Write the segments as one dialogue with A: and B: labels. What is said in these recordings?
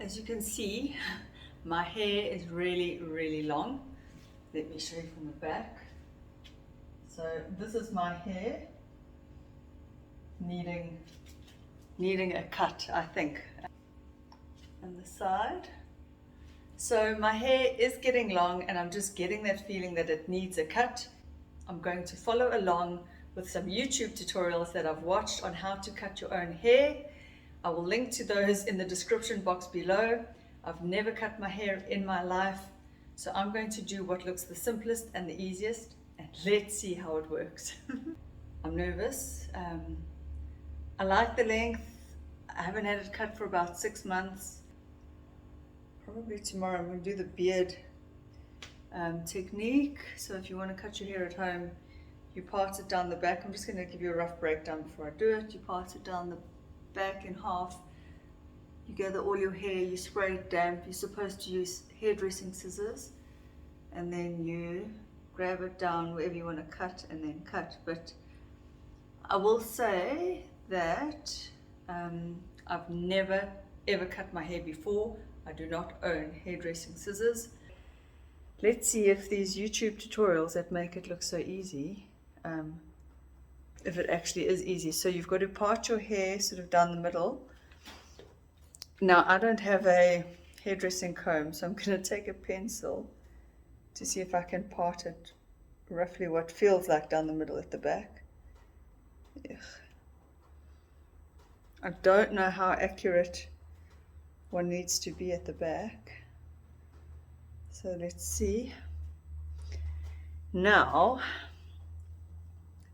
A: As you can see, my hair is really long. Let me show you from the back. So this is my hair needing a cut, I think. And the side. So my hair is getting long and I'm just getting that feeling that it needs a cut. I'm going to follow along with some YouTube tutorials that I've watched on how to cut your own hair. I will link to those in the description box below. I've never cut my hair in my life, so I'm going to do what looks the simplest and the easiest, and let's see how it works. I'm nervous. I like the length. I haven't had it cut for about 6 months. Probably tomorrow I'm going to do the beard technique. So if you want to cut your hair at home, you part it down the back. I'm just going to give you a rough breakdown before I do it. You part it down the back in half. You gather all your hair, you spray it damp. You're supposed to use hairdressing scissors, and then you grab it down wherever you want to cut and then cut. But I will say that I've never ever cut my hair before. I do not own hairdressing scissors. Let's see if these YouTube tutorials that make it look so easy, if it actually is easy. So you've got to part your hair sort of down the middle. Now I don't have a hairdressing comb, so I'm going to take a pencil to see if I can part it roughly what feels like down the middle at the back. Ugh. I don't know how accurate one needs to be at the back. So let's see. Now,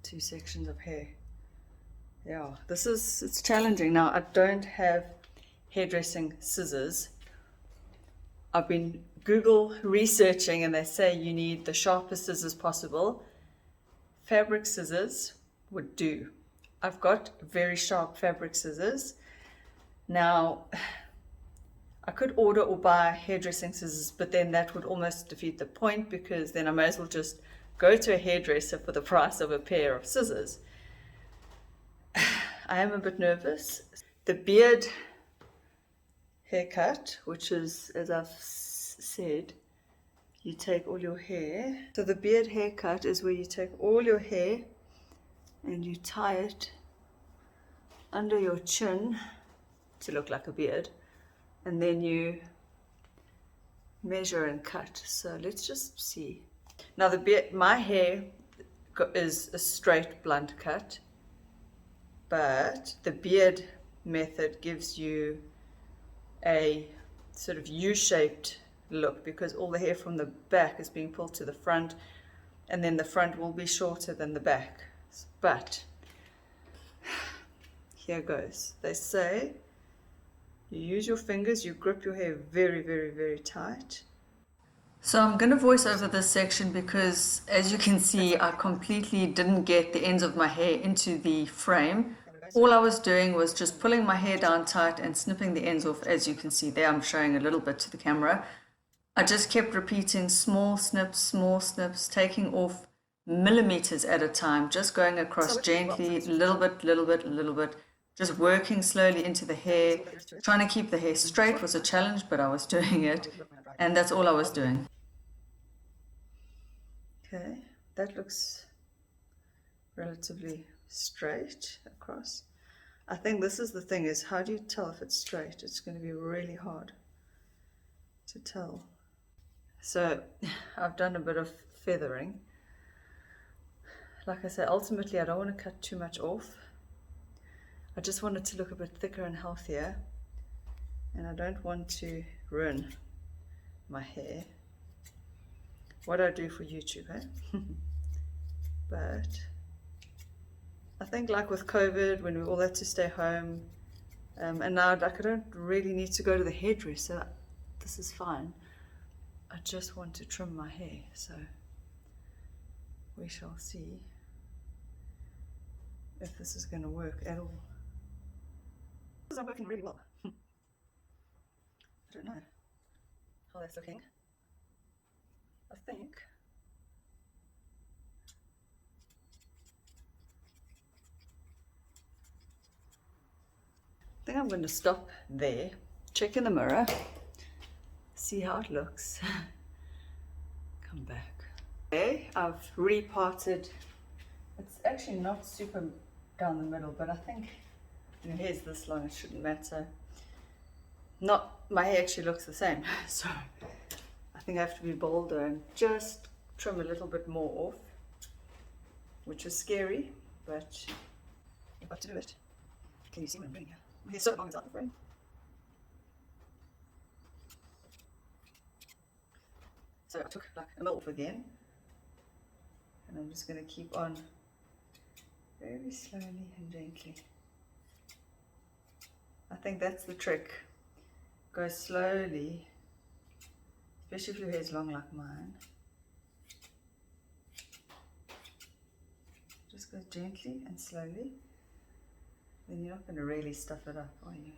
A: 2 sections of hair. Yeah, it's challenging. Now I don't have hairdressing scissors. I've been Google researching and they say you need the sharpest scissors possible. Fabric scissors would do. I've got very sharp fabric scissors. Now, I could order or buy hairdressing scissors, but then that would almost defeat the point, because then I may as well just go to a hairdresser for the price of a pair of scissors. I am a bit nervous. The beard haircut, which is, as I've said, you take all your hair. So the beard haircut is where you take all your hair and you tie it under your chin to look like a beard, and then you measure and cut. So let's just see. Now the beard, my hair is a straight blunt cut, but the beard method gives you a sort of U-shaped look, because all the hair from the back is being pulled to the front, and then the front will be shorter than the back. But here goes. They say you use your fingers, you grip your hair very tight. So I'm going to voice over this section because, as you can see, I completely didn't get the ends of my hair into the frame. All I was doing was just pulling my hair down tight and snipping the ends off. As you can see there, I'm showing a little bit to the camera. I just kept repeating small snips, taking off millimeters at a time, just going across gently, little bit, just working slowly into the hair. Trying to keep the hair straight was a challenge, but I was doing it, and that's all I was doing. Okay, that looks relatively straight across. I think this is the thing, is how do you tell if it's straight? It's going to be really hard to tell. So I've done a bit of feathering. Like I say, ultimately I don't want to cut too much off. I just want it to look a bit thicker and healthier, and I don't want to ruin my hair. What I do for YouTube, eh? But I think, like with COVID, when we all had to stay home, and now like I don't really need to go to the hairdresser, this is fine. I just want to trim my hair, so we shall see if this is going to work at all. This is working really well. I don't know how that's looking. I think I'm going to stop there check in the mirror, see how it looks, come back. Okay, I've reparted. It's actually not super down the middle, but I think your hair's this long, it shouldn't matter. My hair actually looks the same, so I think I have to be bolder and just trim a little bit more off, which is scary, but I've got to do it. Can you see what I'm doing here? My hair's so long it's out the frame. So I took like a mil off again, and I'm just going to keep on very slowly and gently. I think that's the trick. Go slowly, especially if your hair is long like mine. Just go gently and slowly. Then you're not going to really stuff it up, are you?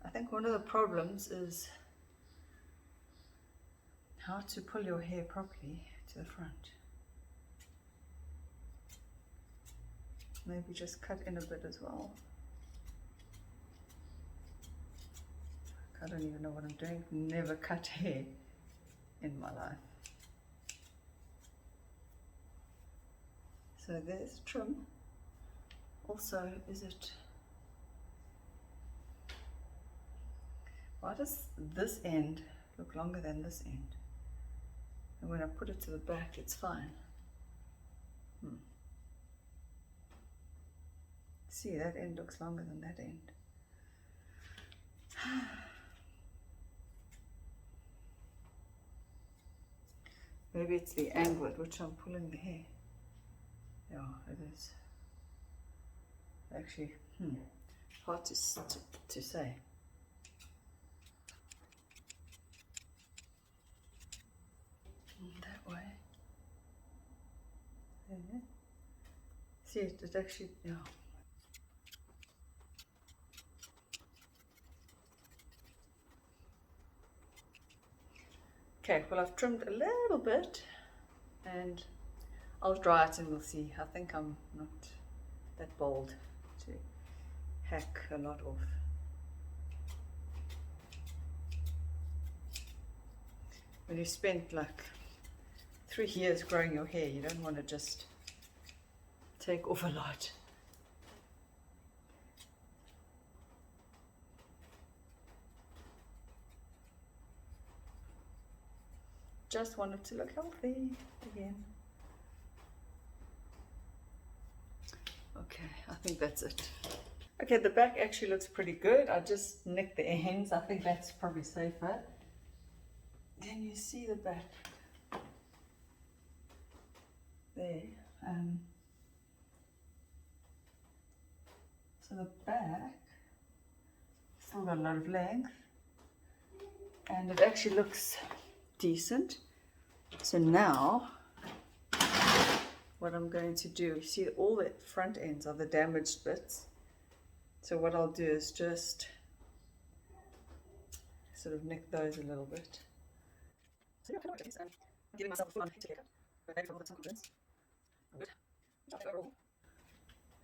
A: I think one of the problems is how to pull your hair properly to the front. Maybe just cut in a bit as well. I don't even know what I'm doing. Never cut hair in my life. So there's trim. Also, why does this end look longer than this end? And when I put it to the back, it's fine. See, that end looks longer than that end. Maybe it's the angle at which I'm pulling the hair. Yeah, it is. Actually, hard to say. That way. There. See, it actually, yeah. Okay, well I've trimmed a little bit and I'll dry it and we'll see. I think I'm not that bold to hack a lot off. When you spent like 3 years growing your hair, you don't want to just take off a lot. Just want it to look healthy again. Okay, I think that's it. Okay, the back actually looks pretty good. I just nicked the ends. I think that's probably safer. Then you see the back there. So the back still got a lot of length, and it actually looks decent. So now what I'm going to do, you see all the front ends are the damaged bits. So what I'll do is just sort of nick those a little bit. So yeah, I'm giving myself a full-on haircut, but maybe from all the confidence. Good. Overall,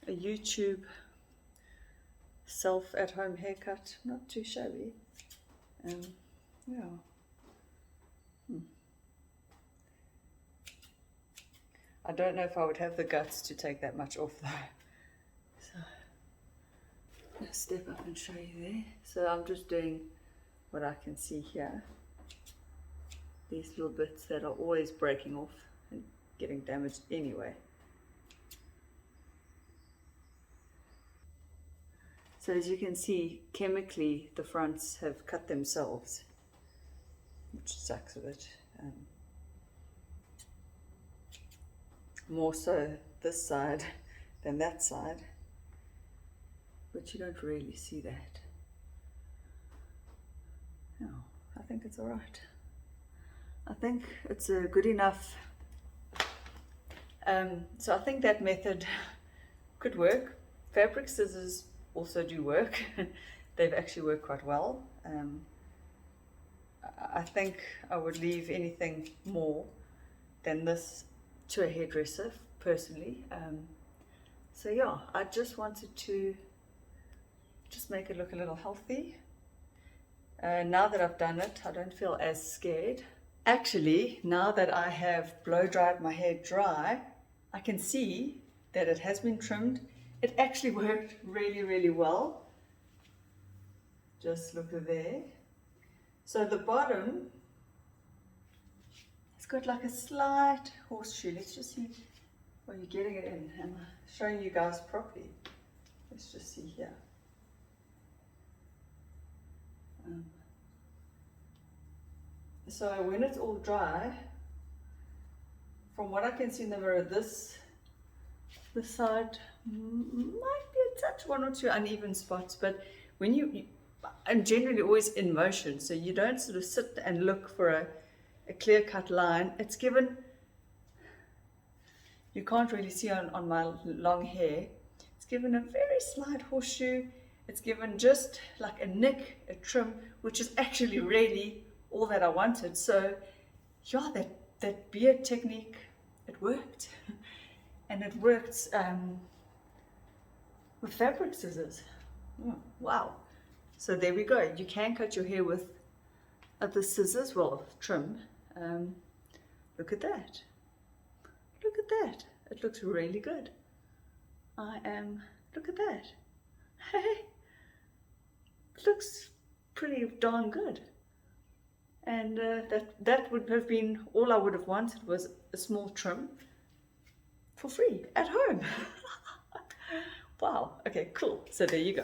A: a YouTube self at home haircut, not too shabby. Yeah. I don't know if I would have the guts to take that much off though. So let's step up and show you there. So I'm just doing what I can see here. These little bits that are always breaking off and getting damaged anyway. So as you can see, chemically the fronts have cut themselves, which sucks a bit. More so this side than that side, but you don't really see that. No, I think it's all right. I think it's a good enough. So I think that method could work. Fabric scissors also do work. They've actually worked quite well. I think I would leave anything more than this to a hairdresser personally. So yeah, I just wanted to just make it look a little healthy Now that I've done it, I don't feel as scared. Actually, now that I have blow dried my hair dry, I can see that it has been trimmed. It actually worked really, really well. Just look there. So the bottom, it's got like a slight horseshoe. Let's just see. Are you getting it in? Am I showing you guys properly? Let's just see here. So when it's all dry, from what I can see in the mirror, this side might be a touch, one or two uneven spots, but when I'm generally always in motion, so you don't sort of sit and look for a clear-cut line. It's given, you can't really see on my long hair, it's given a very slight horseshoe. It's given just like a nick, a trim, which is actually really all that I wanted. So yeah, that beard technique, it worked. And it worked with fabric scissors. Oh, wow. So there we go. You can cut your hair with other scissors, well, trim. Look at that. Look at that. It looks really good. Look at that. Hey, it looks pretty darn good. And that would have been all I would have wanted, was a small trim for free at home. Wow. Okay, cool. So there you go.